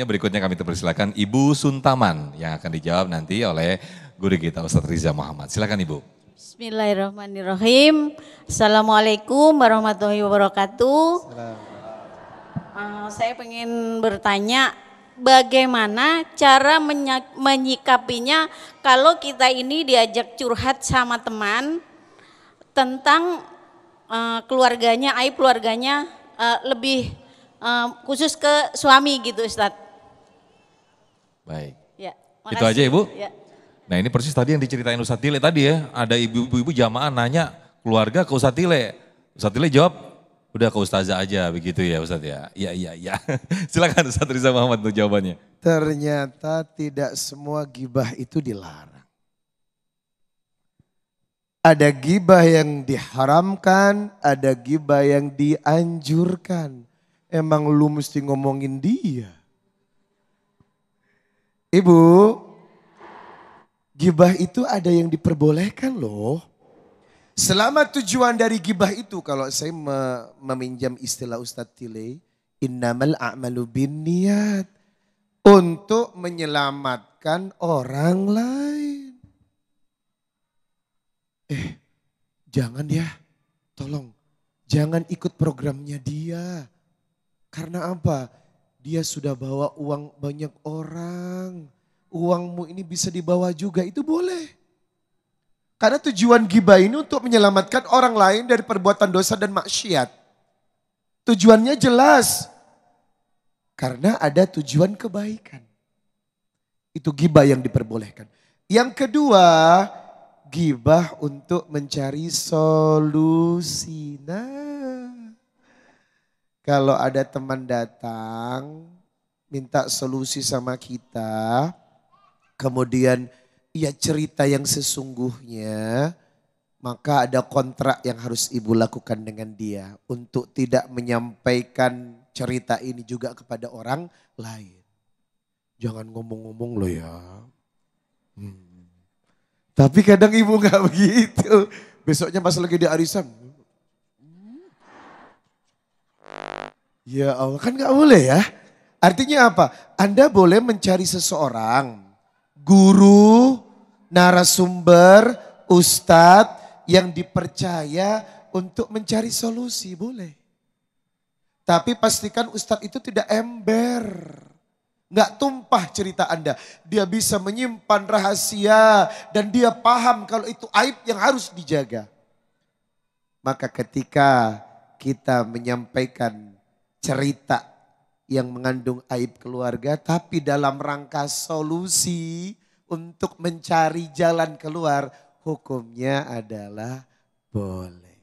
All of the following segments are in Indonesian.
pertanyaannya berikutnya kami persilakan Ibu Suntaman yang akan dijawab nanti oleh guru kita Ustadz Riza Muhammad. Silakan Ibu. Bismillahirrahmanirrahim. Assalamualaikum warahmatullahi wabarakatuh. Saya ingin bertanya bagaimana cara menyikapinya kalau kita ini diajak curhat sama teman tentang keluarganya, aib keluarganya lebih khusus ke suami gitu Ustadz. Baik. Ya, itu aja Ibu? Ya. Nah ini persis tadi yang diceritain Ustadz Tile tadi ya. Ada ibu-ibu jamaah nanya keluarga ke Ustadz Tile. Ustadz Tile jawab, udah ke Ustazah aja begitu ya Ustadz ya. Iya. Silakan Ustadz Riza Muhammad untuk jawabannya. Ternyata tidak semua gibah itu dilarang. Ada gibah yang diharamkan, ada gibah yang dianjurkan. Emang lu mesti ngomongin dia. Ibu, gibah itu ada yang diperbolehkan loh. Selama tujuan dari gibah itu, kalau saya meminjam istilah Ustadz Tile, innamal a'malu binniyat, untuk menyelamatkan orang lain. Jangan ya, tolong jangan ikut programnya dia. Karena apa? Dia sudah bawa uang banyak orang. Uangmu ini bisa dibawa juga, itu boleh. Karena tujuan gibah ini untuk menyelamatkan orang lain dari perbuatan dosa dan maksiat. Tujuannya jelas. Karena ada tujuan kebaikan. Itu gibah yang diperbolehkan. Yang kedua, gibah untuk mencari solusi. Nah, kalau ada teman datang minta solusi sama kita, kemudian ia cerita yang sesungguhnya, maka ada kontrak yang harus ibu lakukan dengan dia untuk tidak menyampaikan cerita ini juga kepada orang lain. Jangan ngomong-ngomong loh ya. Tapi kadang ibu gak begitu. Besoknya pas lagi di arisan. Ya Allah, kan gak boleh ya. Artinya apa? Anda boleh mencari seseorang, guru, narasumber, ustadz yang dipercaya untuk mencari solusi, boleh. Tapi pastikan ustadz itu tidak ember. Nggak tumpah cerita Anda. Dia bisa menyimpan rahasia dan dia paham kalau itu aib yang harus dijaga. Maka ketika kita menyampaikan cerita yang mengandung aib keluarga tapi dalam rangka solusi untuk mencari jalan keluar, hukumnya adalah boleh.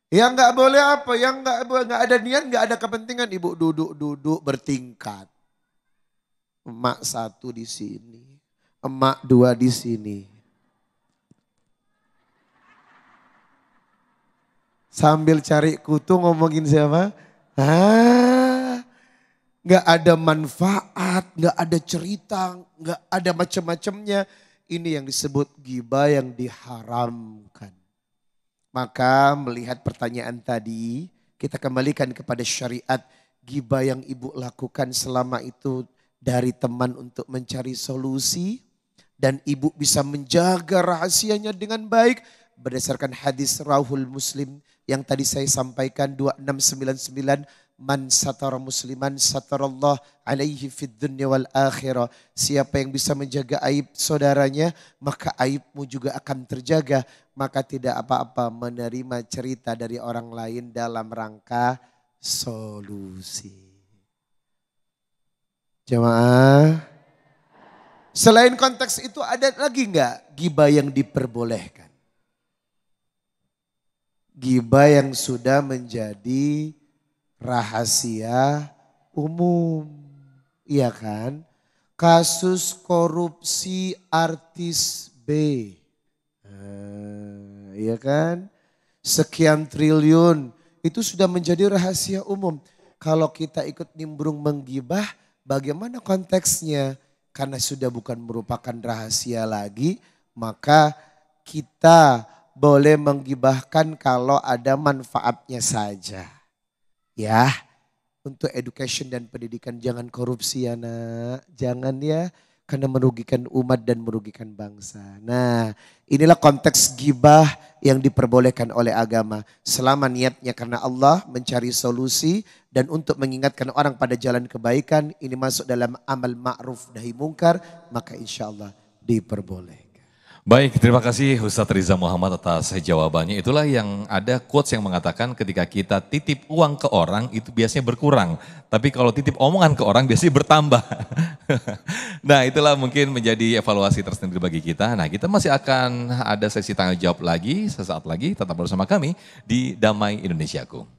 Yang nggak boleh apa? Yang nggak ada niat, nggak ada kepentingan, ibu duduk bertingkat. Emak satu di sini, emak dua di sini. Sambil cari kutu ngomongin siapa? Nggak ada manfaat, nggak ada cerita, nggak ada macam-macamnya. Ini yang disebut ghibah yang diharamkan. Maka melihat pertanyaan tadi, kita kembalikan kepada syariat. Ghibah yang ibu lakukan selama itu dari teman untuk mencari solusi, dan ibu bisa menjaga rahasianya dengan baik berdasarkan hadis Rawahul Muslim yang tadi saya sampaikan 2699, man satara musliman satarallah alaihi fid dunya wal akhirah. Siapa yang bisa menjaga aib saudaranya, maka aibmu juga akan terjaga. Maka tidak apa-apa menerima cerita dari orang lain dalam rangka solusi. Jemaah, selain konteks itu ada lagi enggak ghibah yang diperbolehkan? Ghibah yang sudah menjadi rahasia umum, iya kan? Kasus korupsi artis B, iya kan? Sekian triliun, itu sudah menjadi rahasia umum. Kalau kita ikut nimbrung menggibah, bagaimana konteksnya? Karena sudah bukan merupakan rahasia lagi, maka kita boleh menggibahkan kalau ada manfaatnya saja. Ya, untuk education dan pendidikan. Jangan korupsi ya nak, jangan ya. Karena merugikan umat dan merugikan bangsa. Nah, inilah konteks gibah yang diperbolehkan oleh agama. Selama niatnya karena Allah mencari solusi dan untuk mengingatkan orang pada jalan kebaikan. Ini masuk dalam amal ma'ruf nahi mungkar. Maka insya Allah diperbolehkan. Baik, terima kasih Ustadz Riza Muhammad atas jawabannya. Itulah yang ada quotes yang mengatakan ketika kita titip uang ke orang itu biasanya berkurang. Tapi kalau titip omongan ke orang biasanya bertambah. Nah itulah mungkin menjadi evaluasi tersendiri bagi kita. Nah kita masih akan ada sesi tanya jawab lagi sesaat lagi. Tetap bersama kami di Damai Indonesiaku.